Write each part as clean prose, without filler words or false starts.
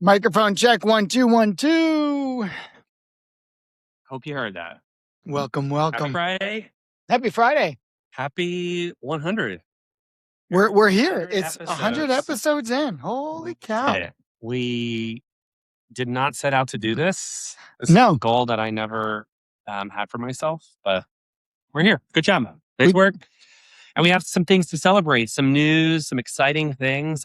Microphone check 1 2 1 2. Hope you heard that. Welcome. Happy Friday. Happy Friday. Happy 100. We're here. 100 It's 100 episodes in. Holy cow. Yeah. We did not set out to do this. This No. is a goal that I never had for myself, but we're here. Good job. Nice work. And we have some things to celebrate, some news, some exciting things.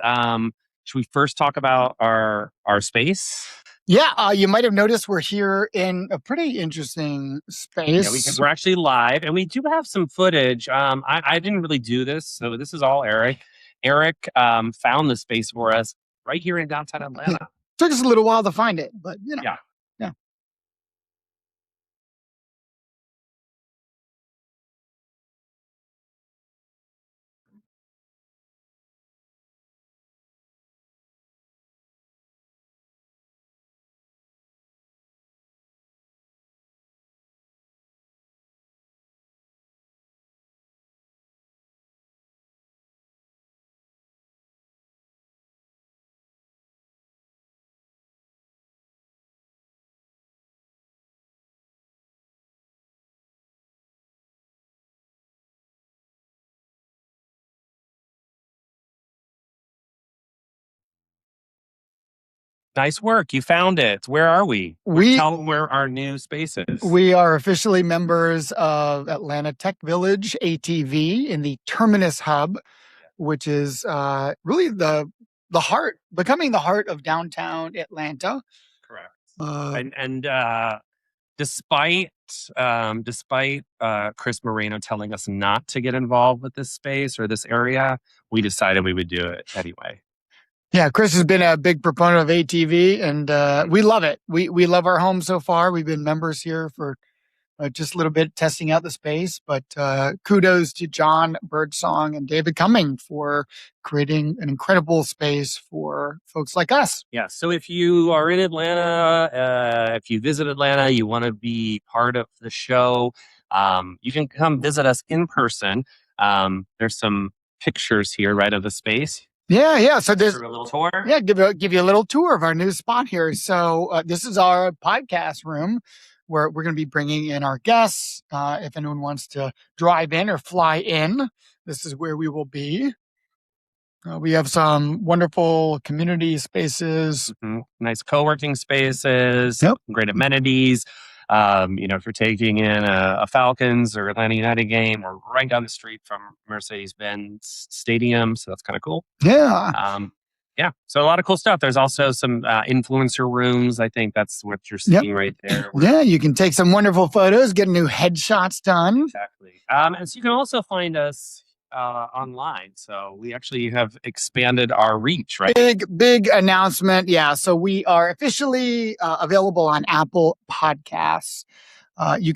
Should we first talk about our space? Yeah, you might have noticed we're here in a pretty interesting space. Yeah, we're actually live, and we do have some footage. I didn't really do this, so this is all Eric. Eric found the space for us right here in downtown Atlanta. Took us a little while to find it, but Yeah. Nice work. You found it. Where are we? Tell them where our new space is. We are officially members of Atlanta Tech Village, ATV, in the Terminus Hub, which is really the heart, becoming the heart of downtown Atlanta. Correct. Despite Chris Moreno telling us not to get involved with this space or this area, we decided we would do it anyway. Yeah, Chris has been a big proponent of ATV, and we love it. We love our home so far. We've been members here for just a little bit, testing out the space. But kudos to John Birdsong and David Cumming for creating an incredible space for folks like us. Yeah, so if you are in Atlanta, if you visit Atlanta, you want to be part of the show, you can come visit us in person. There's some pictures here, right, of the space. Yeah. So there's a little tour. Yeah, give you a little tour of our new spot here. So this is our podcast room where we're going to be bringing in our guests. If anyone wants to drive in or fly in, this is where we will be. We have some wonderful community spaces. Mm-hmm. Nice co-working spaces. Yep. Great amenities. If you're taking in a Falcons or Atlanta United game, we're right down the street from Mercedes-Benz Stadium, so that's kind of cool. Yeah. So a lot of cool stuff. There's also some influencer rooms. I think that's what you're seeing right there. Yeah, you can take some wonderful photos, get new headshots done. Exactly. And so you can also find us online. So we actually have expanded our reach, right? Big announcement. Yeah. So we are officially available on Apple Podcasts. You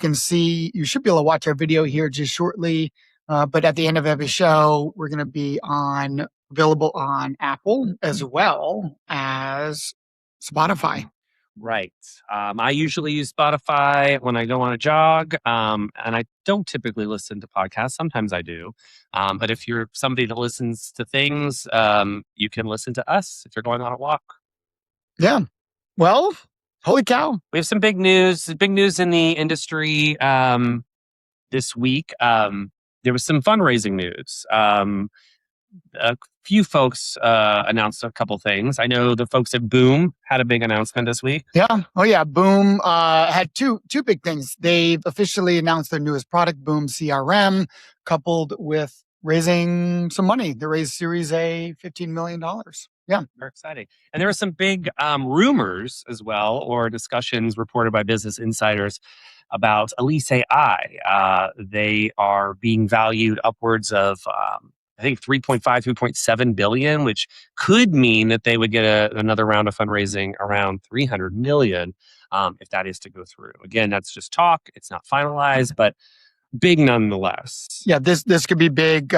should be able to watch our video here just shortly. But at the end of every show, we're going to be available on Apple as well as Spotify. Right. I usually use Spotify when I go on a jog, and I don't typically listen to podcasts. Sometimes I do. But if you're somebody that listens to things, you can listen to us if you're going on a walk. Yeah. Well, holy cow. We have some big news in the industry this week. There was some fundraising news. A few folks announced a couple things. I know the folks at Boom had a big announcement this week. Yeah. Oh, yeah. Boom had two big things. They've officially announced their newest product, Boom CRM, coupled with raising some money. They raised Series A, $15 million. Yeah. Very exciting. And there were some big rumors as well, or discussions reported by Business Insiders about Elise AI. They are being valued upwards of, I think 3.7 billion, which could mean that they would get another round of fundraising around 300 million if that is to go through. Again, that's just talk. It's not finalized, but big nonetheless. Yeah, this could be big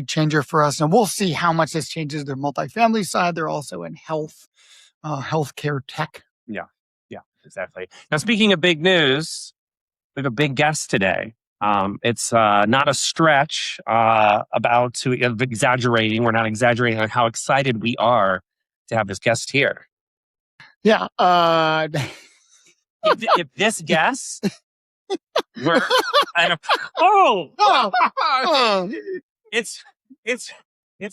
changer for us. And we'll see how much this changes their multifamily side. They're also in healthcare tech. Yeah, exactly. Now, speaking of big news, we have a big guest today. It's not a stretch of exaggerating. We're not exaggerating on how excited we are to have this guest here. Yeah. If this guest were, I don't, oh, oh. it's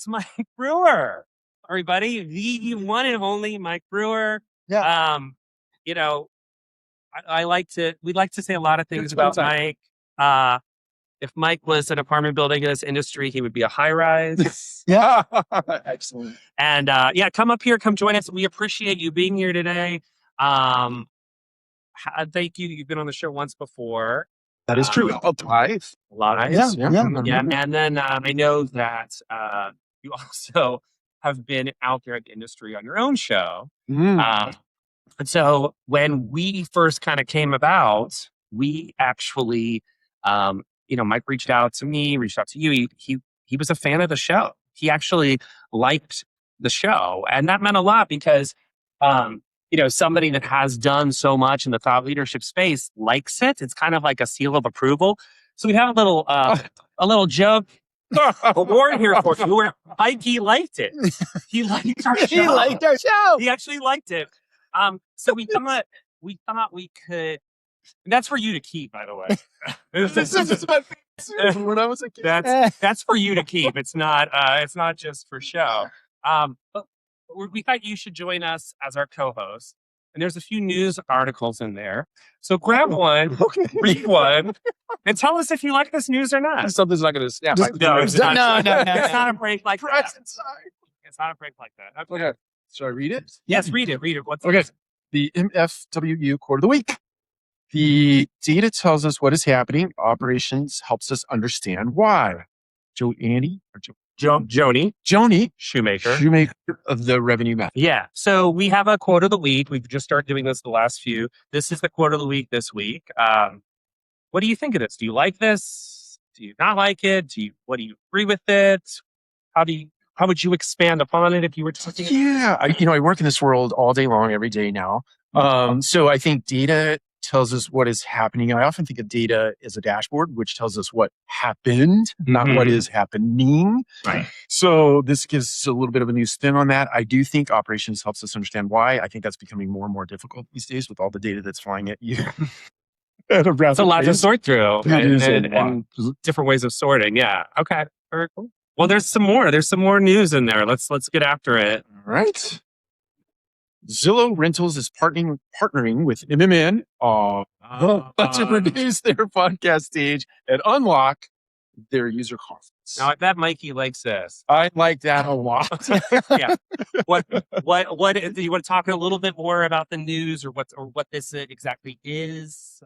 Mike Brewer, everybody, the one and only Mike Brewer. Yeah. You know, we'd like to say a lot of things about Mike. If Mike was an apartment building in this industry, he would be a high rise. Yeah. Excellent. And yeah, come up here, come join us. We appreciate you being here today. Thank you. You've been on the show once before. That is true. Live. Yeah. Yeah. And then I know that you also have been out there in the industry on your own show. And so when we first kind of came about, we actually, Mike reached out to me, reached out to you. He was a fan of the show. He actually liked the show, and that meant a lot because, somebody that has done so much in the thought leadership space likes it. It's kind of like a seal of approval. So we have a little joke. Award here for you. Where Mikey liked it. He liked our show. He liked our show. He actually liked it. So we thought we could. And that's for you to keep, by the way. This is my favorite when I was a kid. That's for you to keep. It's not just for show. But we thought you should join us as our co-host. And there's a few news articles in there. So grab one, read one, and tell us if you like this news or not. Something's not going to snap. No, it's not. No. It's not a break like that. It's not a break like that. Okay. Should I read it? Yes, read it. What's okay? The MFWU quote of the week. The data tells us what is happening. Operations helps us understand why. Joni Shoemaker of the revenue method. Yeah. So we have a quote of the week. We've just started doing this the last few. This is the quote of the week this week. What do you think of this? Do you like this? Do you not like it? What do you agree with it? How would you expand upon it if you were talking? Yeah, I work in this world all day long, every day now. So I think data tells us what is happening. I often think of data as a dashboard, which tells us what happened, not what is happening. Right. So this gives a little bit of a new spin on that. I do think operations helps us understand why. I think that's becoming more and more difficult these days with all the data that's flying at you. It's a lot to sort through and different ways of sorting. Yeah. Okay. Very cool. Well, there's some more. There's some more news in there. Let's get after it. All right. Zillow Rentals is partnering with MMN to produce their podcast stage and unlock their user conference. Now, I bet Mikey likes this. I like that a lot. Yeah. What do you want to talk a little bit more about the news or what this exactly is?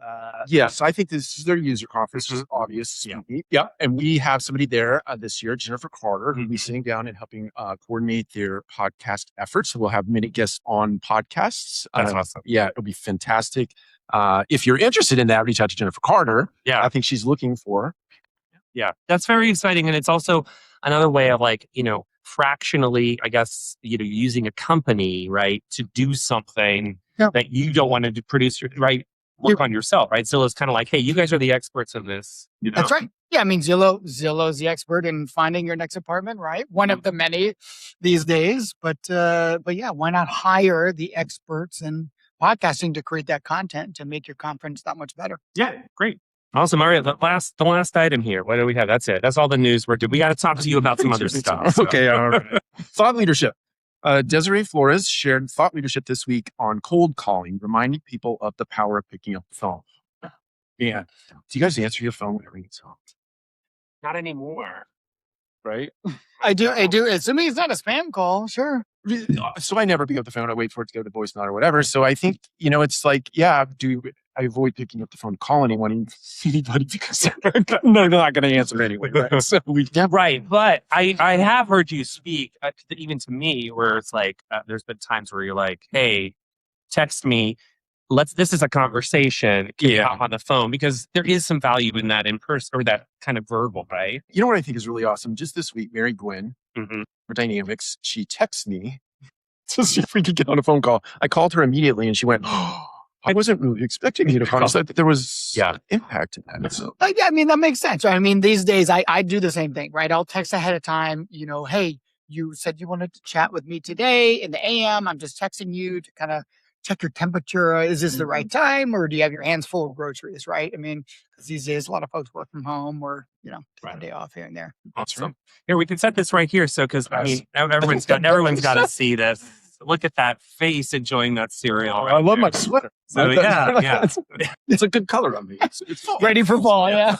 Yes, I think this is their user conference, which is obvious. Yeah. And we have somebody there this year, Jennifer Carter, who'll be sitting down and helping coordinate their podcast efforts. So we'll have many guests on podcasts. That's awesome. Yeah, it'll be fantastic. If you're interested in that, reach out to Jennifer Carter. Yeah. I think she's looking for. Yeah, that's very exciting. And it's also another way of fractionally, I guess, using a company, right, to do something that you don't want to produce, work on yourself, right? Zillow's kind of like, hey, you guys are the experts of this. That's right. Yeah, I mean, Zillow's the expert in finding your next apartment, right? One of the many these days. But yeah, why not hire the experts in podcasting to create that content to make your conference that much better? Yeah, great. Awesome. Mario, the last item here. What do we have? That's it. That's all the news we're doing. We got to talk to you about some other stuff. So. Okay. All right. Thought leadership. Desiree Flores shared thought leadership this week on cold calling, reminding people of the power of picking up the phone. Yeah. Do you guys answer your phone whenever you talk? Not anymore. Right? I do. Assuming it's not a spam call, sure. So I never pick up the phone. I wait for it to go to voicemail or whatever. So I think, it's like, I avoid picking up the phone, call anybody because they're not going to answer anyway. Right? So right. But I have heard you speak, even to me, where it's like, there's been times where you're like, hey, text me. This is a conversation. Can you hop on the phone? Because there is some value in that in person or that kind of verbal, right? You know what I think is really awesome? Just this week, Mary Gwynn, for Dynamics, she texted me to see if we could get on a phone call. I called her immediately and she went, I wasn't really expecting you to call. So there was impact in that. So. Yeah, I mean, that makes sense. I mean, these days I do the same thing, right? I'll text ahead of time, hey, you said you wanted to chat with me today in the AM. I'm just texting you to kind of check your temperature. Is this the right time, or do you have your hands full of groceries? Right. I mean, because these days a lot of folks work from home, or take a day off here and there. Awesome. Here, we can set this right here. So, because I mean, everyone's got to see this. Look at that face enjoying that cereal. I love my sweater. So yeah. It's a good color on me. It's ready for fall. Yeah.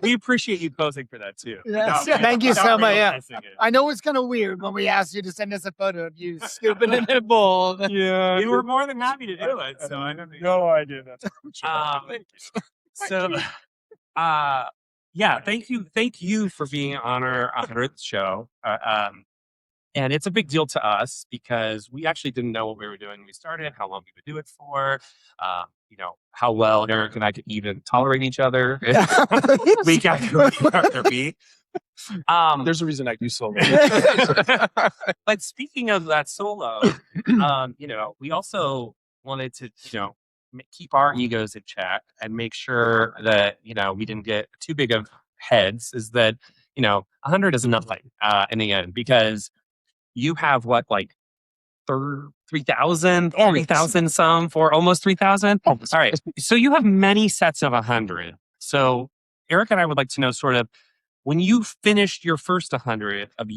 We appreciate you posing for that too. Yes. Thank you so much. Yeah. I know it's kind of weird when we asked you to send us a photo of you scooping in a bowl. Yeah. You were more than happy to do it. So I don't think. No idea. Thank you. So, yeah, thank you for being on our 100th show. And it's a big deal to us because we actually didn't know what we were doing when we started, how long we would do it for, how well Eric and I could even tolerate each other week after week. There's a reason I do solo. But speaking of that solo, we also wanted to, keep our egos in check and make sure that, we didn't get too big of heads, is that, 100 is nothing in the end, because you have what, like 3,000, 3,000 some, for almost 3,000. All right. So you have many sets of 100. So Eric and I would like to know, sort of, when you finished your first 100 of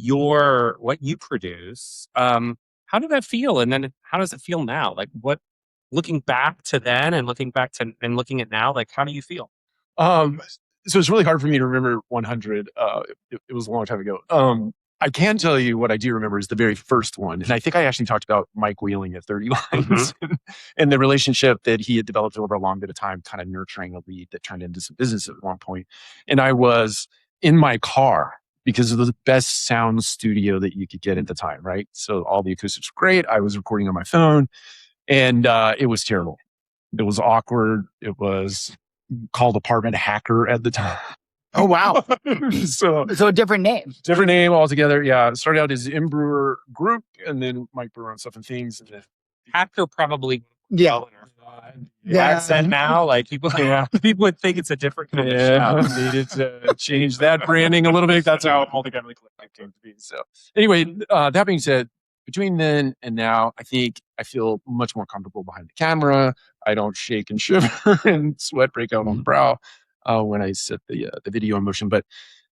what you produce, how did that feel? And then how does it feel now? Like, looking back to then and looking at now, like, how do you feel? So it's really hard for me to remember 100. It was a long time ago. I can tell you what I do remember is the very first one. And I think I actually talked about Mike wheeling at 30 lines and the relationship that he had developed over a long bit of time, kind of nurturing a lead that turned into some business at one point. And I was in my car because of the best sound studio that you could get at the time, right? So all the acoustics were great. I was recording on my phone, and it was terrible. It was awkward. It was called Apartment Hacker at the time. Oh, wow. So a different name. Different name altogether. Yeah. It started out as M. Brewer Group, and then Mike Brewer and Stuff and Things. And then Hacker probably. Yeah. Accent now, like people would think it's a different kind of show. Needed to change that branding a little bit. That's how Multifamily Collective came to be. So anyway, that being said, between then and now, I think I feel much more comfortable behind the camera. I don't shake and shiver and sweat break out on the brow when I set the video in motion. But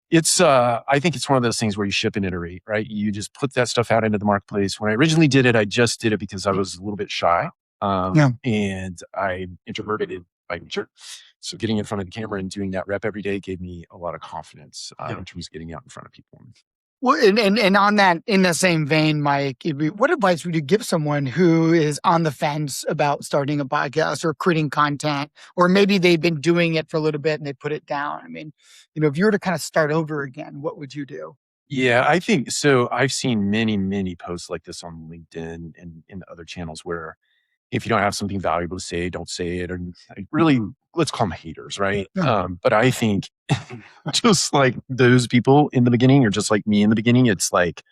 it's I think it's one of those things where you ship and iterate, right? You just put that stuff out into the marketplace. When I originally did it, I just did it because I was a little bit shy. And I'm introverted by nature. So getting in front of the camera and doing that rep every day gave me a lot of confidence in terms of getting out in front of people. Well, and on that, in the same vein, Mike, what advice would you give someone who is on the fence about starting a podcast or creating content, or maybe they've been doing it for a little bit and they put it down? I mean, if you were to kind of start over again, what would you do? Yeah, I think so. I've seen many, many posts like this on LinkedIn and in other channels where if you don't have something valuable to say, don't say it. And really, let's call them haters, right? Yeah. But I think just like those people in the beginning, or just like me in the beginning, it's like,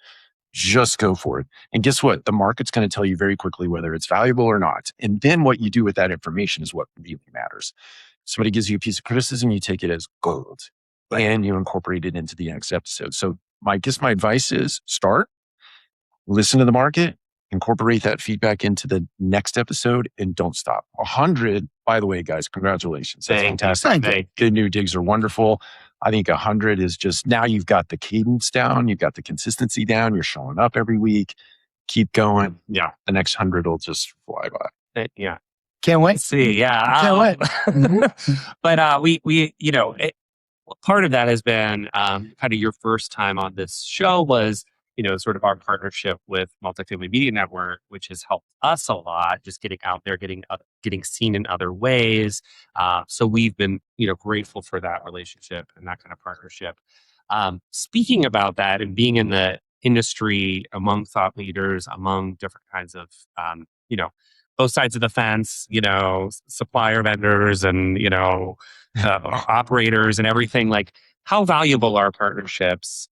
just go for it. And guess what? The market's going to tell you very quickly whether it's valuable or not. And then what you do with that information is what really matters. Somebody gives you a piece of criticism, you take it as gold, and you incorporate it into the next episode. So my advice is start, listen to the market, incorporate that feedback into the next episode, and don't stop. 100, by the way, guys, congratulations. That's fantastic. Good new digs are wonderful. I think 100 is just, now you've got the cadence down, you've got the consistency down, you're showing up every week. Keep going. Yeah. The next 100 will just fly by. Yeah. Can't wait. See, yeah. Can't wait. But we part of that has been kind of your first time on this show was, sort of our partnership with Multifamily Media Network, which has helped us a lot, just getting out there, getting seen in other ways. So we've been, grateful for that relationship and that kind of partnership. Speaking about that and being in the industry among thought leaders, among different kinds of, both sides of the fence, supplier vendors and, operators and everything, like how valuable are partnerships?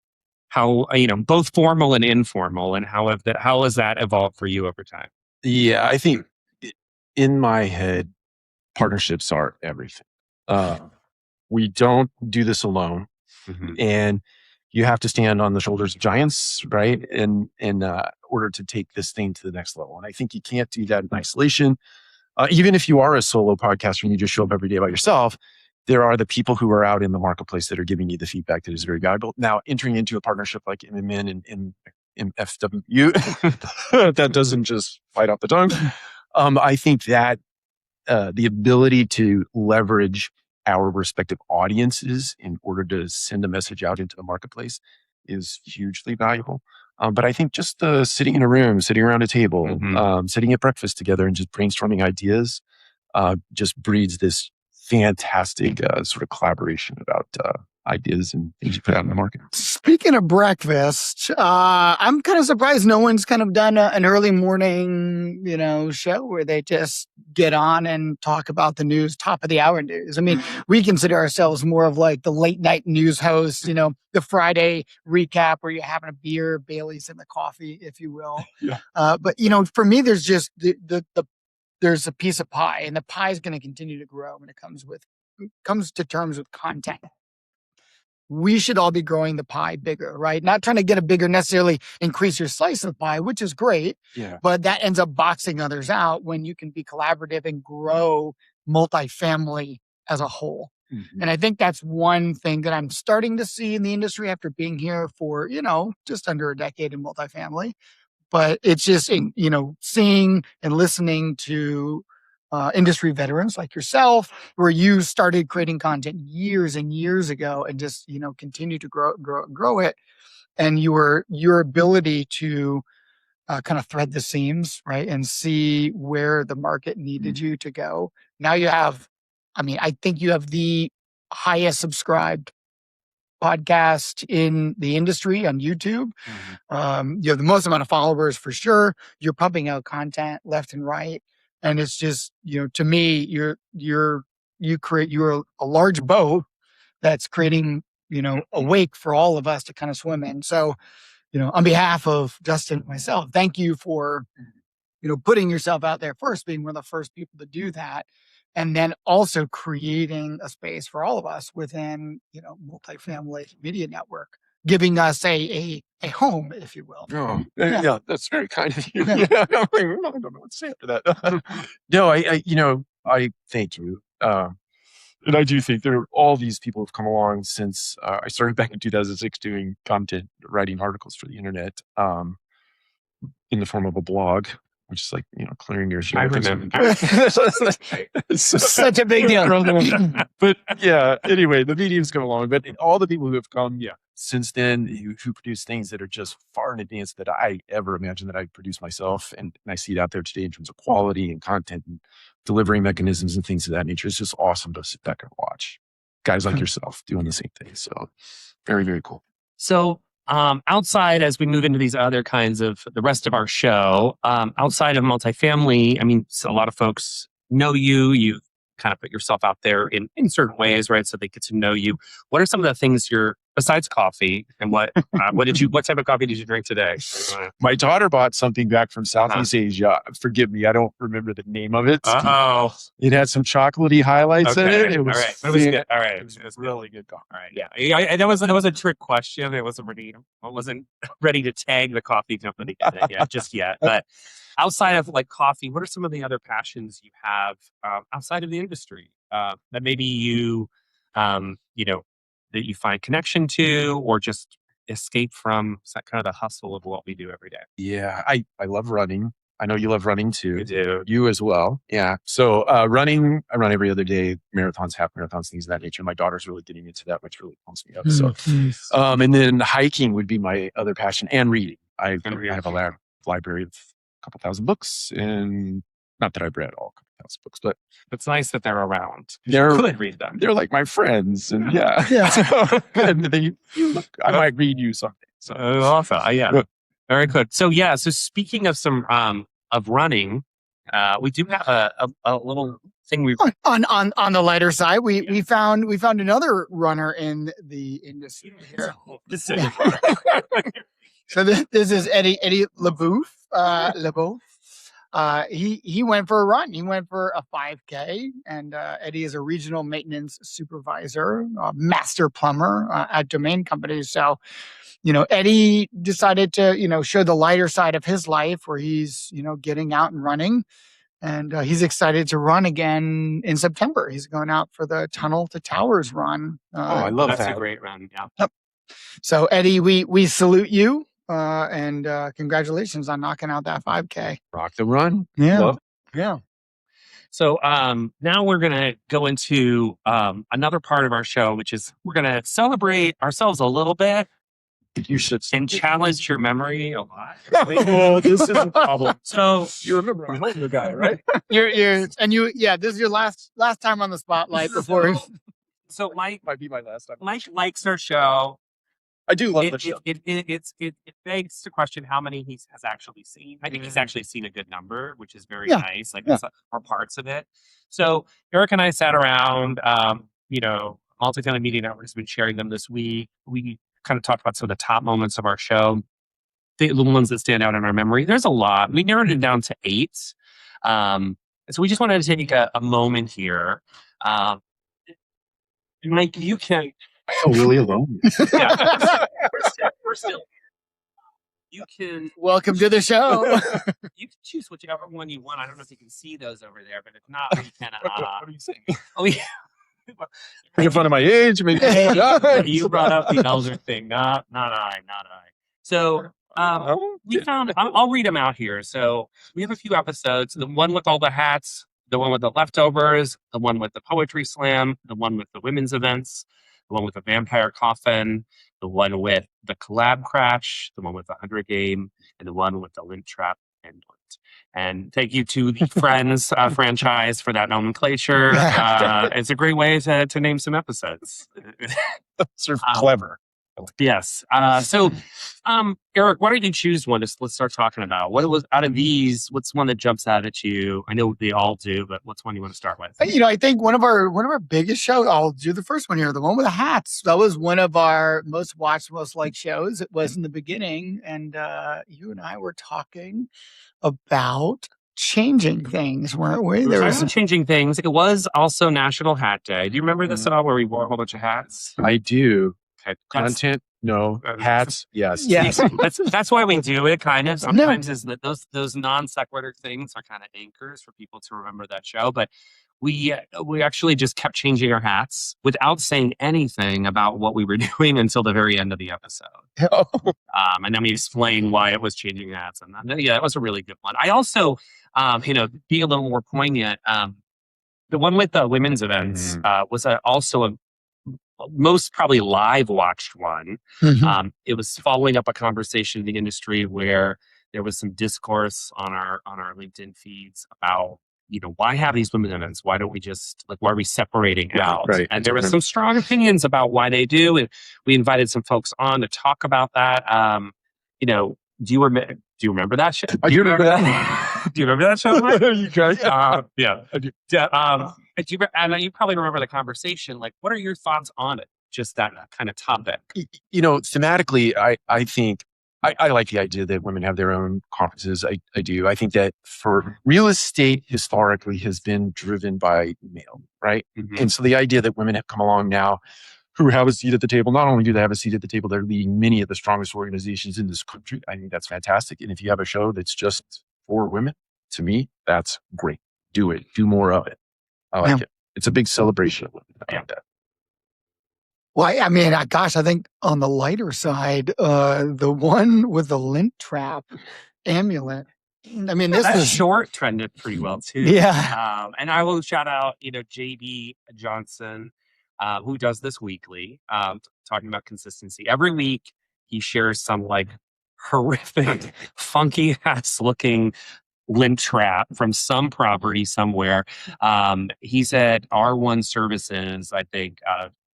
How, both formal and informal, and how has that evolved for you over time? Yeah, I think in my head, partnerships are everything. We don't do this alone. Mm-hmm. And you have to stand on the shoulders of giants, right? In order to take this thing to the next level. And I think you can't do that in isolation. Even if you are a solo podcaster and you just show up every day by yourself, there are the people who are out in the marketplace that are giving you the feedback that is very valuable. Now, entering into a partnership like MMN and MFW, that doesn't just fight off the tongue. I think that the ability to leverage our respective audiences in order to send a message out into the marketplace is hugely valuable. But I think just sitting in a room, sitting around a table, sitting at breakfast together and just brainstorming ideas just breeds this fantastic sort of collaboration about ideas and things you put out in the market. Speaking of breakfast, I'm kind of surprised no one's kind of done an early morning, show where they just get on and talk about the news, top of the hour news. I mean, we consider ourselves more of like the late night news hosts, the Friday recap where you're having a beer, Bailey's in the coffee, if you will. Yeah. But for me, there's just there's a piece of pie, and the pie is going to continue to grow when it comes to terms with content. We should all be growing the pie bigger, right? Not trying to get a bigger, necessarily increase your slice of pie, which is great. Yeah. But that ends up boxing others out when you can be collaborative and grow multifamily as a whole. Mm-hmm. And I think that's one thing that I'm starting to see in the industry after being here for, just under a decade in multifamily. But it's just, seeing and listening to industry veterans like yourself, where you started creating content years and years ago and just, continue to grow it. And your ability to kind of thread the seams, right? And see where the market needed you to go. Now you have, I think you have the highest subscribed podcast in the industry on YouTube. You have the most amount of followers for sure. You're pumping out content left and right. And it's just, to me, you're a large boat that's creating, a wake for all of us to kind of swim in. So, on behalf of Justin and myself, thank you for, putting yourself out there first, being one of the first people to do that. And then also creating a space for all of us within, Multifamily Media Network, giving us a home, if you will. Oh, yeah, that's very kind of you. Yeah. I don't know what to say after that. No, I thank you. And I do think there are all these people have come along since I started back in 2006 doing content, writing articles for the internet in the form of a blog, which is like, clearing your I shit. remember. Such a big deal. But yeah, anyway, the medium's come along. But all the people who have come since then, who produce things that are just far in advance that I ever imagined that I'd produce myself. And I see it out there today in terms of quality and content and delivery mechanisms and things of that nature. It's just awesome to sit back and watch guys like yourself doing the same thing. So very, very cool. So outside, as we move into these other kinds of the rest of our show, outside of multifamily, so a lot of folks know you kind of put yourself out there in certain ways, right? So they get to know you. What are some of the things besides coffee, and what type of coffee did you drink today? My daughter bought something back from Southeast Asia. Forgive me, I don't remember the name of it. Oh, it had some chocolatey highlights in it. It was, all right. It was good. All right, it was really good coffee. All right, yeah. That was a trick question. I wasn't ready to tag the coffee company just yet. But outside of like coffee, what are some of the other passions you have outside of the industry that maybe you that you find connection to, or just escape from kind of the hustle of what we do every day? Yeah, I love running. I know you love running too. You do. You as well. Yeah. So running, I run every other day, marathons, half marathons, things of that nature. My daughter's really getting into that, which really pumps me up. So, and then hiking would be my other passion, and reading. I have a library of a couple thousand books, and not that I've read all books, but it's nice that they're around. You could read them. They're like my friends, and so, and I might read you something. So awesome. Yeah, very good. So so speaking of some of running, we do have a little thing we on the lighter side. We found another runner in the industry here. So this is Eddie LeBoeuf. he went for a run. He went for a 5K, and Eddie is a regional maintenance supervisor, master plumber at Domain Companies. So, Eddie decided to, show the lighter side of his life where he's, getting out and running. And he's excited to run again in September. He's going out for the Tunnel to Towers run. I love that. That's a great run. Yeah. So, Eddie, we salute you. And congratulations on knocking out that 5K. Rock the run. Yeah. Yeah. So now we're going to go into another part of our show, which is we're going to celebrate ourselves a little bit. You should. And challenge your memory a lot. Oh, this is a problem. So you remember I'm holding the guy, right? This is your last time on the spotlight before. So Mike might be my last time. Mike likes our show. I do love the show. It begs the question how many he has actually seen. I think he's actually seen a good number, which is very nice. Or parts of it. So Eric and I sat around. Multifamily Media Network has been sharing them this week. We kind of talked about some of the top moments of our show, the ones that stand out in our memory. There's a lot. We narrowed it down to 8. So we just wanted to take a moment here. Mike, you can. I feel really alone. We're still. You can. Welcome to the show. You can choose whichever one you want. I don't know if you can see those over there, but if not, we can. What are you saying? Oh, yeah. Making fun of my age, maybe. You brought up the elder thing, not I. So we found. I'll read them out here. So we have a few episodes. The one with all the hats, the one with the leftovers, the one with the poetry slam, the one with the women's events, the one with the vampire coffin, the one with the collab crash, the one with the 100 game, and the one with the lint trap and lint. And thank you to the Friends franchise for that nomenclature. It's a great way to name some episodes. Sort of clever. Yes. So, Eric, why don't you choose one? Let's start talking about what was out of these. What's one that jumps out at you? I know they all do, but what's one you want to start with? I think one of our biggest shows. I'll do the first one here, the one with the hats. That was one of our most watched, most liked shows. It was in the beginning, and you and I were talking about changing things, weren't we? There was changing things. It was also National Hat Day. Do you remember this at all, where we wore a whole bunch of hats? I do. Okay. Content, no. Hats, yes. Yes. That's why we do it, kind of. Sometimes is that those non sequitur things are kind of anchors for people to remember that show. But we actually just kept changing our hats without saying anything about what we were doing until the very end of the episode. And then we explained why it was changing hats. And that was a really good one. I also, being a little more poignant, the one with the women's events was also a most probably live watched one. It was following up a conversation in the industry where there was some discourse on our LinkedIn feeds about, why have these women events? Why don't we just why are we separating out? Right. And there were some strong opinions about why they do. And we invited some folks on to talk about that. Do you remember that show? Do you remember that? Do you remember that show, Mike? You guys? Yeah. I do. And you probably remember the conversation. What are your thoughts on it? Just that kind of topic. Thematically, I think I like the idea that women have their own conferences. I do. I think that for real estate historically has been driven by male, right? Mm-hmm. And so the idea that women have come along now who have a seat at the table, not only do they have a seat at the table, they're leading many of the strongest organizations in this country. I think that's fantastic. And if you have a show that's just for women, to me, that's great. Do it. Do more of it. I like it. It's a big celebration of women. I like that. Well, I think on the lighter side, the one with the lint trap amulet. This short trended pretty well too. Yeah. And I will shout out, JD Johnson, who does this weekly, talking about consistency. Every week he shares some horrific, funky ass looking lint trap from some property somewhere. He's at R1 Services, I think,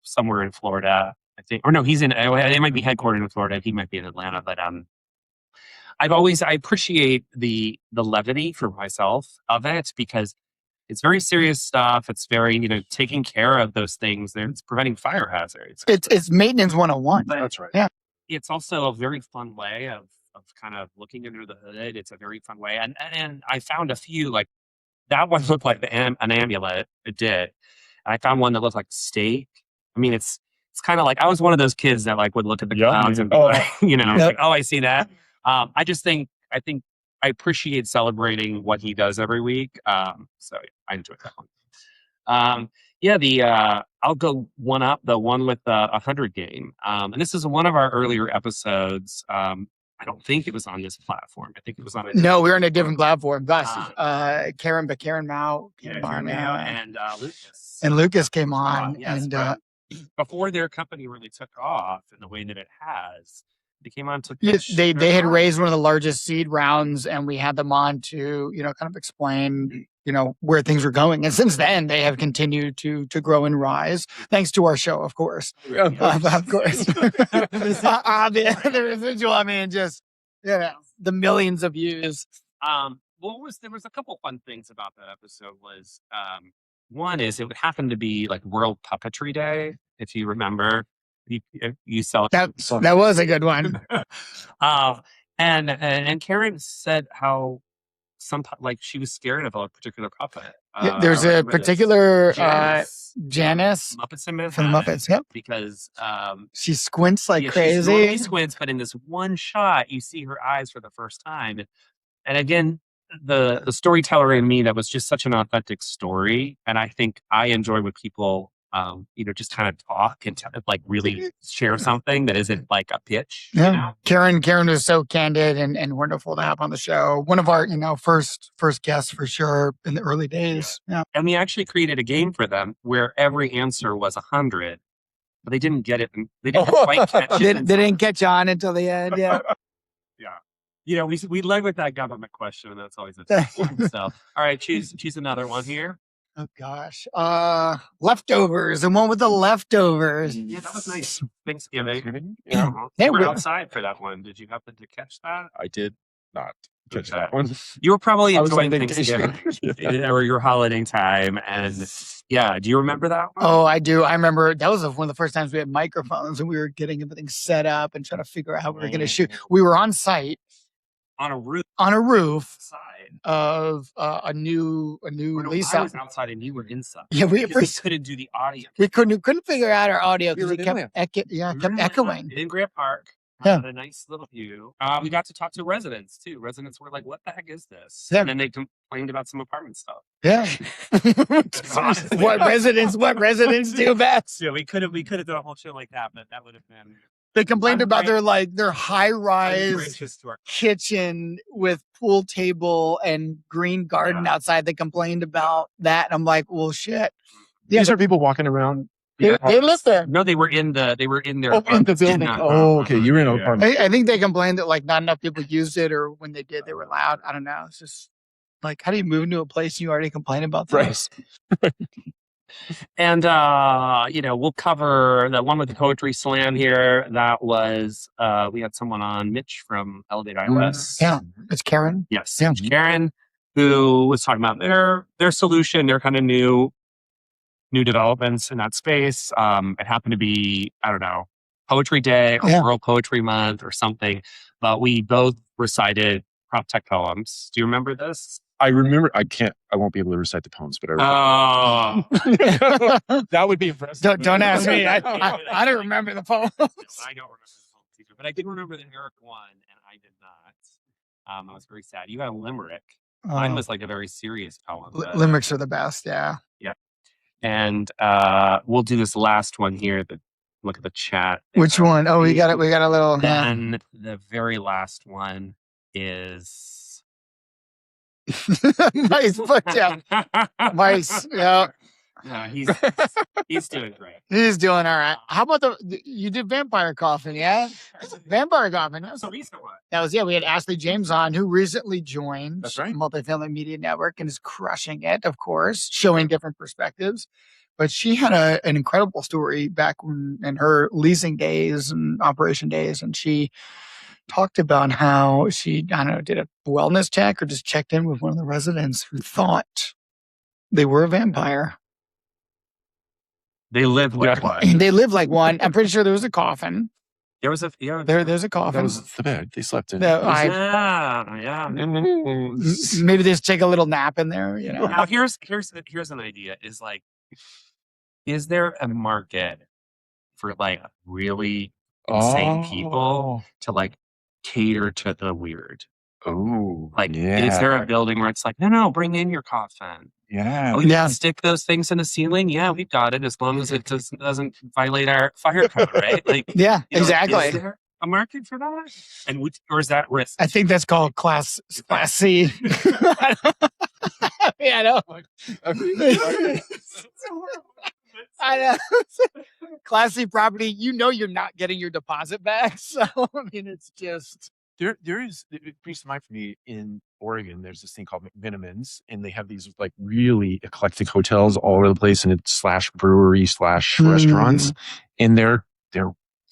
somewhere in Florida, I think. Or no, they might be headquartered in Florida. He might be in Atlanta, but I appreciate the levity for myself of it, because it's very serious stuff. It's very, taking care of those things. It's preventing fire hazards. It's maintenance 101. That's right. Yeah. It's also a very fun way of kind of looking under the hood. It's a very fun way. And I found a few, like that one looked like an amulet. It did. And I found one that looked like a steak. I mean, it's kind of like, I was one of those kids that like would look at the clowns and be like, like, oh, I see that. I think I appreciate celebrating what he does every week. So I enjoyed that one. I'll go one up, the one with the 100 game. And this is one of our earlier episodes. I don't think it was on this platform. I think it was on No, we were on a different platform. Karen Mao came on, and Lucas. And Lucas came on. Yes, and before their company really took off in the way that it has, they came on to they had raised one of the largest seed rounds, and we had them on to kind of explain where things were going. And since then, they have continued to grow and rise, thanks to our show, of course. Of course. The residual, I mean, just the millions of views. There was a couple fun things about that episode. Was one is it would happen to be like World Puppetry Day, if you remember. You saw that was a good one. And Karen said how like she was scared of a particular puppet. There's a particular Janice from the Muppets. Yep. Because she squints like crazy. She squints, but in this one shot, you see her eyes for the first time. And again, the storyteller in me, that was just such an authentic story. And I think I enjoy when people just kind of talk and like really share something that isn't like a pitch. Yeah. Karen was so candid and wonderful to have on the show. One of our, first guests for sure in the early days. Yeah. And we actually created a game for them where every answer was 100, but they didn't get it. They didn't quite catch it. They didn't catch on until the end. Yeah. Yeah. We led with that government question, and that's always a tough one. So, all right, choose another one here. Oh gosh. Leftovers. The one with the leftovers. Yeah, that was nice. Thanksgiving. Yeah. We're outside for that one. Did you happen to catch that? I did not catch that one. You were probably enjoying Thanksgiving or your holiday time. And do you remember that one? Oh, I do. I remember that was one of the first times we had microphones and we were getting everything set up and trying to figure out how we were going to shoot. We were on site. On a roof outside of a new lease. I was outside and you were inside. Yeah, we couldn't do the audio. We couldn't figure out our audio because it kept echoing. In Grant Park. Had a nice little view. We got to talk to residents too. Residents were like, "What the heck is this?" Yeah. And then they complained about some apartment stuff. Yeah. What residents do best? Yeah, we could have done a whole show like that, but that would have been. They complained about their high-rise kitchen with pool table and green garden outside. They complained about that. And I'm like, well, shit. These are people walking around. They live there. No, they were in their in the building. Oh, okay. You were in an apartment. I think they complained that like not enough people used it, or when they did, they were loud. I don't know. It's just like, how do you move into a place and you already complain about this? Right. And, we'll cover the one with the poetry slam here. That was, we had someone on, Mitch from Elevate iOS. Yeah. It's Karen. Yes. Yeah. Karen, who was talking about their solution, their kind of new developments in that space. It happened to be, I don't know, Poetry Day or World Poetry Month or something, but we both recited prop tech poems. Do you remember this? I remember. I won't be able to recite the poems, but I remember. That would be impressive. Don't ask me. I don't remember the poems. No, I don't remember the poems either, but I did remember that Eric won, and I did not. I was very sad. You had a limerick. Mine was like a very serious poem. Limericks are the best. Yeah. Yeah. And we'll do this last one here. Look at the chat. Which one? Oh, we got it. We got a little. Then the very last one is. Mice foot down. Mice, yeah. No, he's doing great. He's doing all right. How about you did Vampire Coffin, yeah? Vampire Coffin. So recent one. That was, we had Ashley James on, who recently joined That's right. Multifamily Media Network and is crushing it, of course, showing different perspectives. But she had an incredible story back in her leasing days and operation days, and she talked about how she, did a wellness check or just checked in with one of the residents who thought they were a vampire. They live like one. They live like one. I'm pretty sure there was a coffin. There was There's a coffin. That was the bed they slept in. Yeah. Maybe just take a little nap in there, you know. Now here's an idea: is there a market for like really insane people to like cater to the weird? Oh, Like, yeah. is there a building where it's like, no, bring in your coffin? Yeah. Oh, you can stick those things in the ceiling? Yeah, we've got it, as long as it doesn't violate our fire code, right? Like, Yeah, exactly. Is there a market for that? And or is that risk? I think that's called class C. I know. I know. Class C property, you're not getting your deposit back. So, I mean, it's just... There is, it brings to mind for me in Oregon, there's this thing called McMinimans, and they have these like really eclectic hotels all over the place, and it's /brewery /restaurants. And they're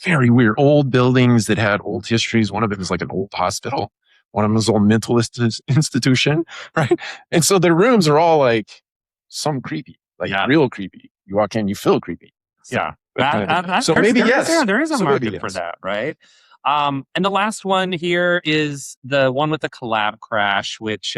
very weird old buildings that had old histories. One of them is like an old hospital. One of them is an old mental institution, right? And so their rooms are all like some creepy, like real creepy. You walk in, you feel creepy. So, so maybe there is a market for that, right? And the last one here is the one with the collab crash, which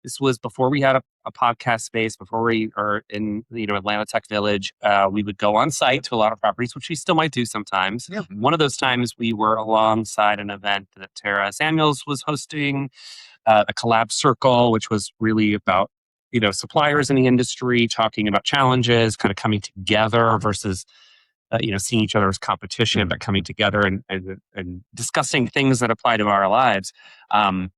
this was before we had a podcast space, before we are in Atlanta Tech Village. We would go on site to a lot of properties, which we still might do sometimes. Yeah. One of those times we were alongside an event that Tara Samuels was hosting, a collab circle, which was really about suppliers in the industry talking about challenges, kind of coming together versus seeing each other as competition, but coming together and discussing things that apply to our lives. And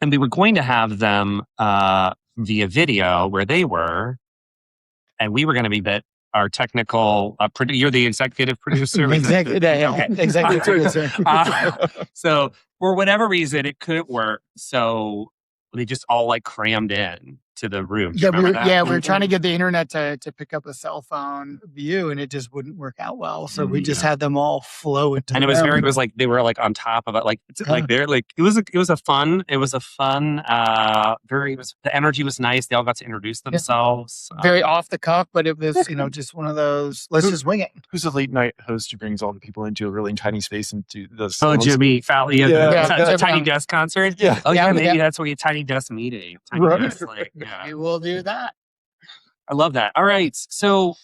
we were going to have them via video where they were, and we were going to be our technical you're the executive producer. Executive producer. So for whatever reason, it couldn't work. So they just all like crammed in to the room. We were trying to get the internet to pick up a cell phone view, and it just wouldn't work out well. So we just had them all flow into. And it was like they were like on top of it, like they're like it was a fun. The energy was nice. They all got to introduce themselves. Very off the cuff, but it was just one of those. Let's just wing it. Who's a late night host who brings all the people into a really tiny space and do the? Jimmy Fallon, the Tiny Desk concert. Yeah. Oh yeah, maybe that's where you Tiny Desk meeting. Desk, we will do that. I love that. All right. So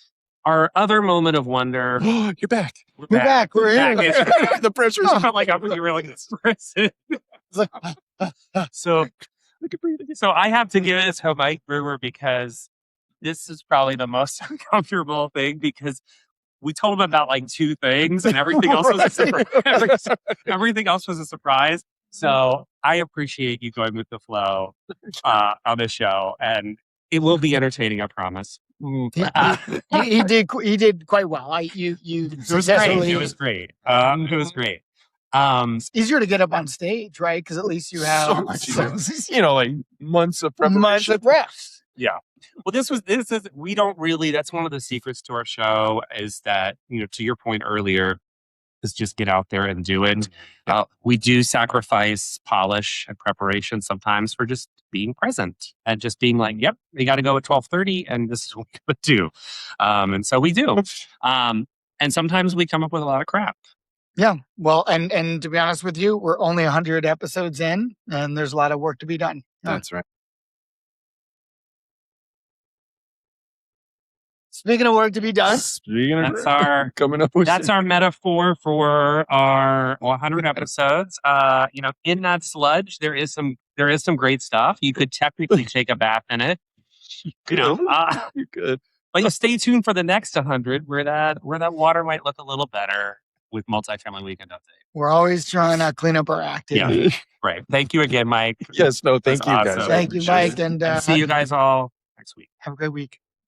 our other moment of wonder. You're back. We're back. We're here. The pressure's felt like you were like this person. So I have to give it to Mike Brewer because this is probably the most uncomfortable thing because we told him about like two things and everything else was a surprise. Everything else was a surprise. So I appreciate you going with the flow on this show, and it will be entertaining, I promise. He did quite well. It was great. It was great. It's easier to get up on stage, right? Because at least you have so much, like months of preparation. Yeah. Well, this is we don't really. That's one of the secrets to our show is that to your point earlier. Is just get out there and do it. We do sacrifice polish and preparation sometimes for just being present and just being like, yep, we got to go at 12:30 and this is what we're going to do. And so we do. And sometimes we come up with a lot of crap. Yeah. Well, and to be honest with you, we're only 100 episodes in and there's a lot of work to be done. That's right. Speaking of work to be done, that's our metaphor for our 100 episodes. In that sludge, there is some great stuff. You could technically take a bath in it. You could. But you stay tuned for the next 100, where that water might look a little better with Multifamily Weekend Update. We're always trying to clean up our activity. Yeah, right. Thank you again, Mike. Yes, no, thank you, guys. Thank you, Mike, and see you guys all next week. Have a great week.